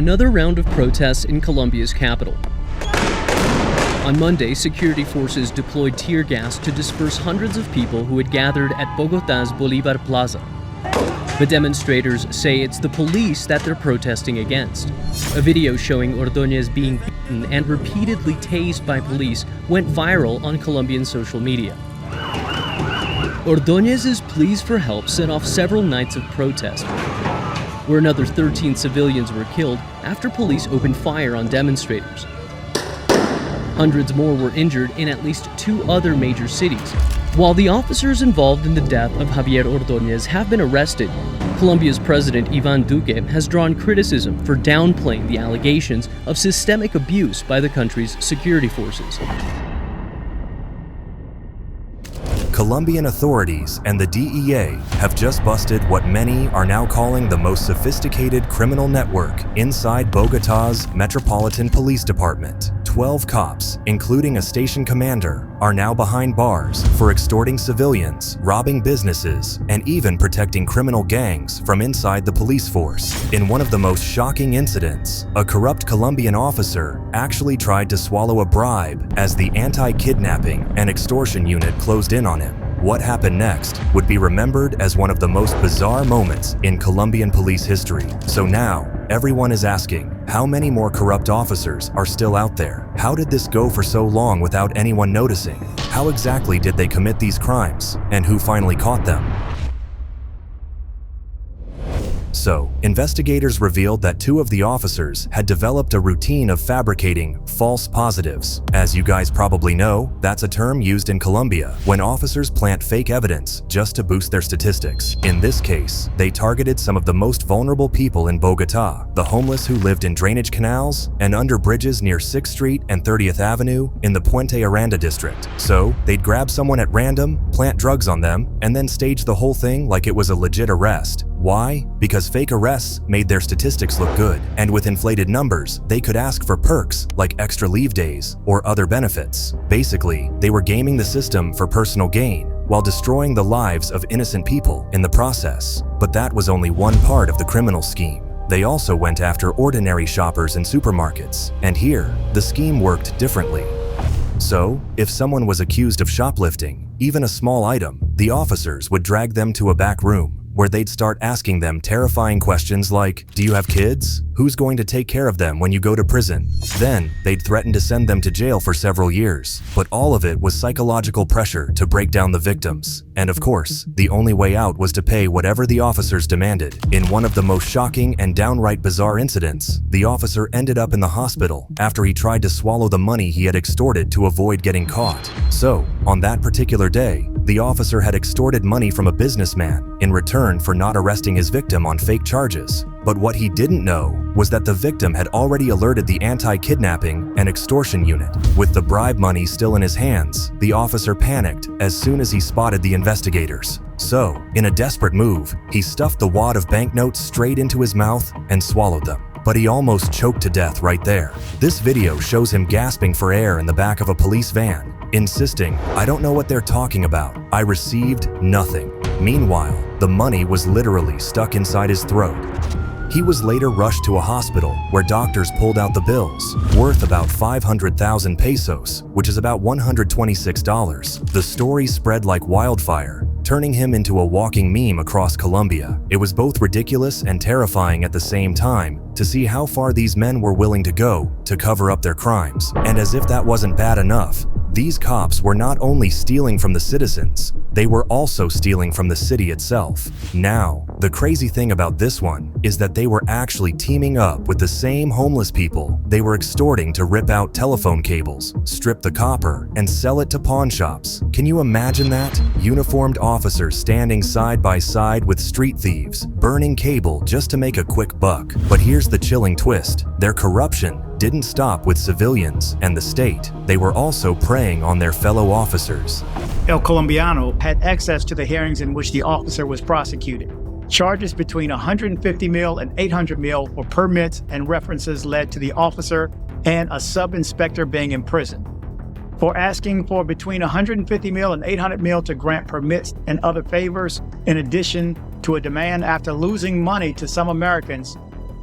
another round of protests in Colombia's capital. On Monday, security forces deployed tear gas to disperse hundreds of people who had gathered at Bogotá's Bolivar Plaza. The demonstrators say it's the police that they're protesting against. A video showing Ordóñez being beaten and repeatedly tased by police went viral on Colombian social media. Ordóñez's pleas for help set off several nights of protest, where another 13 civilians were killed after police opened fire on demonstrators. Hundreds more were injured in at least 2 other major cities. While the officers involved in the death of Javier Ordóñez have been arrested, Colombia's President Iván Duque has drawn criticism for downplaying the allegations of systemic abuse by the country's security forces. Colombian authorities and the DEA have just busted what many are now calling the most sophisticated criminal network inside Bogotá's Metropolitan Police Department. 12 cops, including a station commander, are now behind bars for extorting civilians, robbing businesses, and even protecting criminal gangs from inside the police force. In one of the most shocking incidents, a corrupt Colombian officer actually tried to swallow a bribe as the anti-kidnapping and extortion unit closed in on him. What happened next would be remembered as one of the most bizarre moments in Colombian police history. So now, everyone is asking, how many more corrupt officers are still out there? How did this go for so long without anyone noticing? How exactly did they commit these crimes? And who finally caught them? So, investigators revealed that 2 of the officers had developed a routine of fabricating false positives. As you guys probably know, that's a term used in Colombia when officers plant fake evidence just to boost their statistics. In this case, they targeted some of the most vulnerable people in Bogotá, the homeless who lived in drainage canals and under bridges near 6th Street and 30th Avenue in the Puente Aranda district. So, they'd grab someone at random, plant drugs on them, and then stage the whole thing like it was a legit arrest. Why? Because fake arrests made their statistics look good, and with inflated numbers, they could ask for perks like extra leave days or other benefits. Basically, they were gaming the system for personal gain while destroying the lives of innocent people in the process. But that was only one part of the criminal scheme. They also went after ordinary shoppers in supermarkets, and here, the scheme worked differently. So, if someone was accused of shoplifting, even a small item, the officers would drag them to a back room where they'd start asking them terrifying questions like, do you have kids? Who's going to take care of them when you go to prison? Then, they'd threaten to send them to jail for several years. But all of it was psychological pressure to break down the victims. And of course, the only way out was to pay whatever the officers demanded. In one of the most shocking and downright bizarre incidents, the officer ended up in the hospital after he tried to swallow the money he had extorted to avoid getting caught. So, on that particular day, the officer had extorted money from a businessman in return for not arresting his victim on fake charges. But what he didn't know was that the victim had already alerted the anti-kidnapping and extortion unit. With the bribe money still in his hands, the officer panicked as soon as he spotted the investigators. So, in a desperate move, he stuffed the wad of banknotes straight into his mouth and swallowed them. But he almost choked to death right there. This video shows him gasping for air in the back of a police van, insisting, "I don't know what they're talking about. I received nothing." Meanwhile, the money was literally stuck inside his throat. He was later rushed to a hospital where doctors pulled out the bills, worth about 500,000 pesos, which is about $126. The story spread like wildfire, turning him into a walking meme across Colombia. It was both ridiculous and terrifying at the same time to see how far these men were willing to go to cover up their crimes. And as if that wasn't bad enough, these cops were not only stealing from the citizens, they were also stealing from the city itself. Now, the crazy thing about this one is that they were actually teaming up with the same homeless people they were extorting to rip out telephone cables, strip the copper, and sell it to pawn shops. Can you imagine that? Uniformed officers standing side by side with street thieves, burning cable just to make a quick buck. But here's the chilling twist. Their corruption didn't stop with civilians and the state. They were also preying on their fellow officers. El Colombiano had access to the hearings in which the officer was prosecuted. Charges between 150 mil and 800 mil for permits and references led to the officer and a sub-inspector being imprisoned. For asking for between 150 mil and 800 mil to grant permits and other favors, in addition to a demand after losing money to some Americans,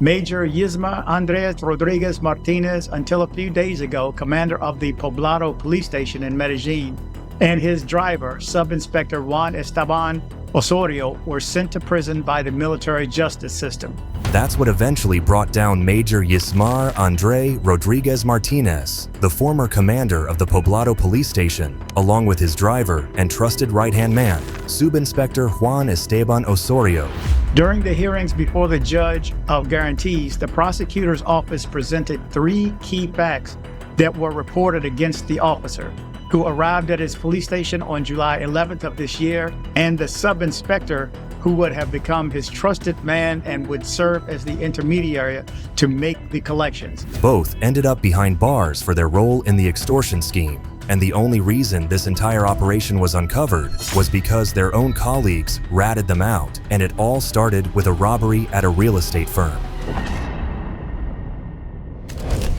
Major Yisma Andres Rodriguez Martinez, until a few days ago, commander of the Poblado police station in Medellin, and his driver, Sub-Inspector Juan Esteban Osorio, were sent to prison by the military justice system. That's what eventually brought down Major Yismar Andre Rodriguez Martinez, the former commander of the Poblado police station, along with his driver and trusted right-hand man, Sub-Inspector Juan Esteban Osorio. During the hearings before the judge of guarantees, the prosecutor's office presented 3 key facts that were reported against the officer, who arrived at his police station on July 11th of this year, and the sub-inspector who would have become his trusted man and would serve as the intermediary to make the collections. Both ended up behind bars for their role in the extortion scheme, and the only reason this entire operation was uncovered was because their own colleagues ratted them out, and it all started with a robbery at a real estate firm.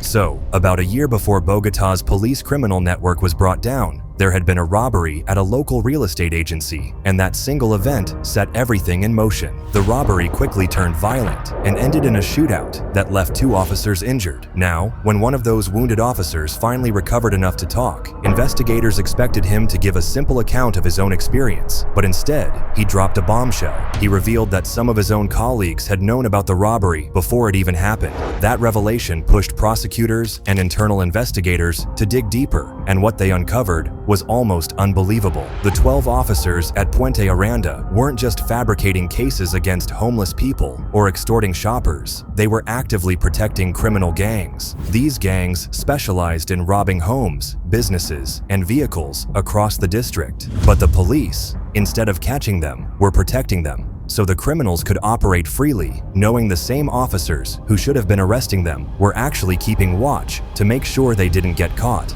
So, about a year before Bogotá's police criminal network was brought down, there had been a robbery at a local real estate agency, and that single event set everything in motion. The robbery quickly turned violent and ended in a shootout that left 2 officers injured. Now, when one of those wounded officers finally recovered enough to talk, investigators expected him to give a simple account of his own experience, but instead, he dropped a bombshell. He revealed that some of his own colleagues had known about the robbery before it even happened. That revelation pushed prosecutors and internal investigators to dig deeper, and what they uncovered was almost unbelievable. The 12 officers at Puente Aranda weren't just fabricating cases against homeless people or extorting shoppers. They were actively protecting criminal gangs. These gangs specialized in robbing homes, businesses, and vehicles across the district. But the police, instead of catching them, were protecting them, so the criminals could operate freely, knowing the same officers who should have been arresting them were actually keeping watch to make sure they didn't get caught.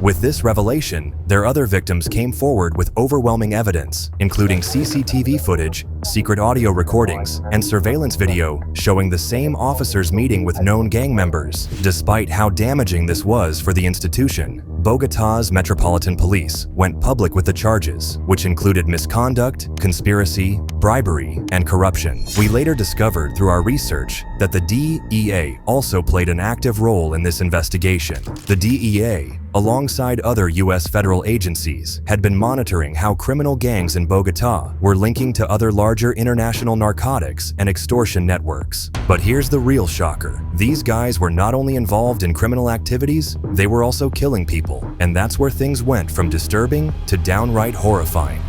With this revelation, their other victims came forward with overwhelming evidence, including CCTV footage, secret audio recordings, and surveillance video showing the same officers meeting with known gang members. Despite how damaging this was for the institution, Bogotá's Metropolitan Police went public with the charges, which included misconduct, conspiracy, bribery, and corruption. We later discovered through our research that the DEA also played an active role in this investigation. The DEA, alongside other U.S. federal agencies, had been monitoring how criminal gangs in Bogotá were linking to other larger international narcotics and extortion networks. But here's the real shocker. These guys were not only involved in criminal activities, they were also killing people. And that's where things went from disturbing to downright horrifying.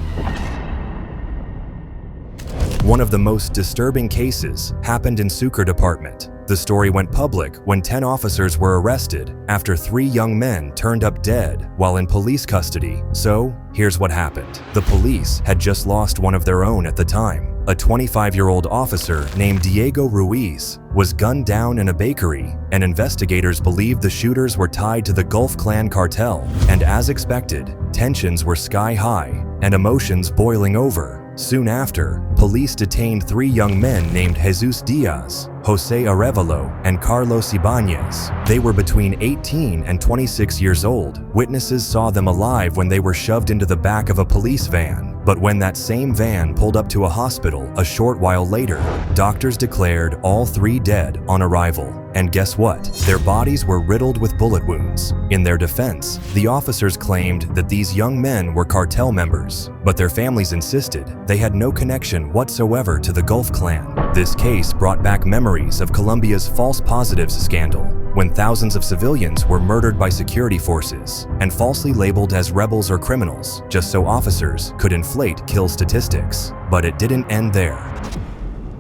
One of the most disturbing cases happened in Sucre Department. The story went public when 10 officers were arrested after 3 young men turned up dead while in police custody. So, here's what happened. The police had just lost one of their own at the time. A 25-year-old officer named Diego Ruiz was gunned down in a bakery, and investigators believed the shooters were tied to the Gulf Clan cartel. And as expected, tensions were sky high and emotions boiling over. Soon after, police detained 3 young men named Jesus Diaz, Jose Arevalo, and Carlos Ibanez. They were between 18 and 26 years old. Witnesses saw them alive when they were shoved into the back of a police van. But when that same van pulled up to a hospital a short while later, doctors declared all 3 dead on arrival. And guess what? Their bodies were riddled with bullet wounds. In their defense, the officers claimed that these young men were cartel members, but their families insisted they had no connection whatsoever to the Gulf Clan. This case brought back memories of Colombia's false positives scandal, when thousands of civilians were murdered by security forces and falsely labeled as rebels or criminals just so officers could inflate kill statistics. But it didn't end there.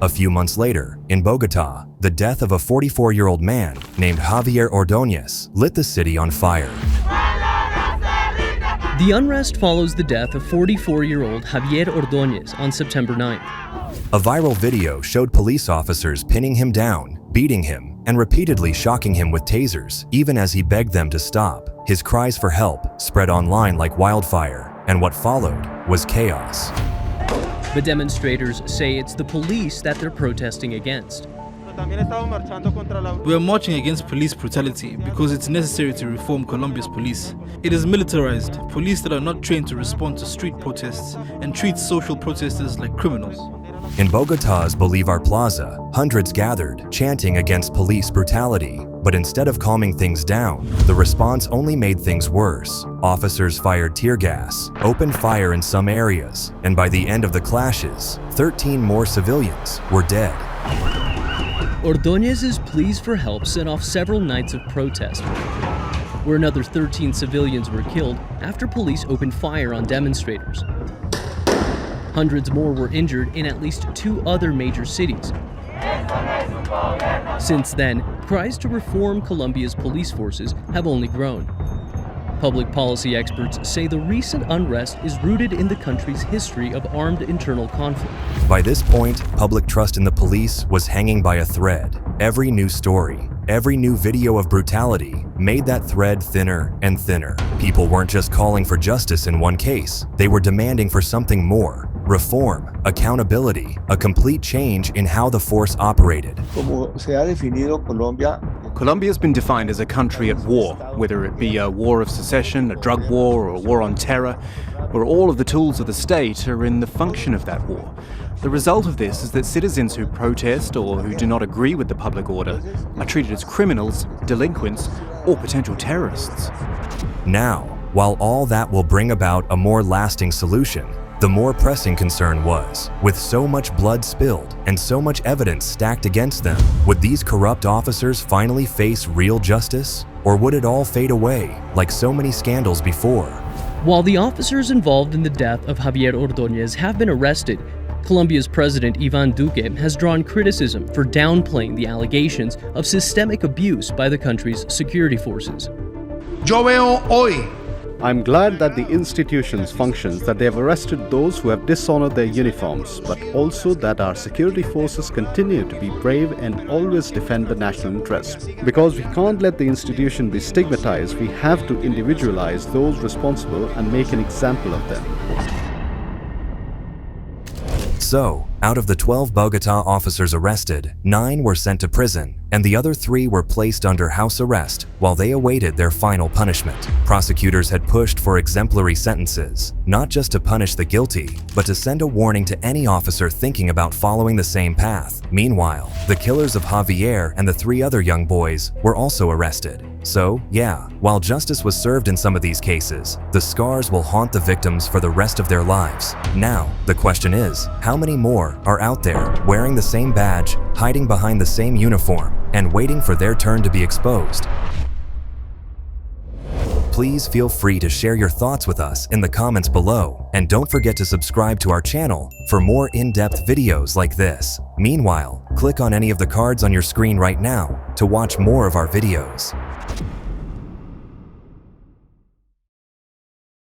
A few months later, in Bogotá, the death of a 44-year-old man named Javier Ordóñez lit the city on fire. The unrest follows the death of 44-year-old Javier Ordóñez on September 9th. A viral video showed police officers pinning him down, beating him, and repeatedly shocking him with tasers, even as he begged them to stop. His cries for help spread online like wildfire, and what followed was chaos. The demonstrators say it's the police that they're protesting against. We are marching against police brutality because it's necessary to reform Colombia's police. It is militarized, police that are not trained to respond to street protests and treat social protesters like criminals. In Bogotá's Bolivar Plaza, hundreds gathered, chanting against police brutality. But instead of calming things down, the response only made things worse. Officers fired tear gas, opened fire in some areas, and by the end of the clashes, 13 more civilians were dead. Ordóñez's pleas for help set off several nights of protest, where another 13 civilians were killed after police opened fire on demonstrators. Hundreds more were injured in at least 2 other major cities. Since then, cries to reform Colombia's police forces have only grown. Public policy experts say the recent unrest is rooted in the country's history of armed internal conflict. By this point, public trust in the police was hanging by a thread. Every new story, every new video of brutality made that thread thinner and thinner. People weren't just calling for justice in one case, they were demanding for something more. Reform, accountability, a complete change in how the force operated. Como se ha definido Colombia, Colombia's been defined as a country at war, whether it be a war of secession, a drug war, or a war on terror, where all of the tools of the state are in the function of that war. The result of this is that citizens who protest or who do not agree with the public order are treated as criminals, delinquents, or potential terrorists. Now, while all that will bring about a more lasting solution, the more pressing concern was, with so much blood spilled and so much evidence stacked against them, would these corrupt officers finally face real justice? Or would it all fade away, like so many scandals before? While the officers involved in the death of Javier Ordóñez have been arrested, Colombia's President Iván Duque has drawn criticism for downplaying the allegations of systemic abuse by the country's security forces. Yo veo hoy I'm glad that the institutions functions, that they have arrested those who have dishonored their uniforms, but also that our security forces continue to be brave and always defend the national interest. Because we can't let the institution be stigmatized, we have to individualize those responsible and make an example of them. So, out of the 12 Bogotá officers arrested, 9 were sent to prison, and the other 3 were placed under house arrest while they awaited their final punishment. Prosecutors had pushed for exemplary sentences, not just to punish the guilty, but to send a warning to any officer thinking about following the same path. Meanwhile, the killers of Javier and the 3 other young boys were also arrested. So, yeah, while justice was served in some of these cases, the scars will haunt the victims for the rest of their lives. Now, the question is, how many more are out there wearing the same badge, hiding behind the same uniform, and waiting for their turn to be exposed? Please feel free to share your thoughts with us in the comments below, and don't forget to subscribe to our channel for more in-depth videos like this. Meanwhile, click on any of the cards on your screen right now to watch more of our videos.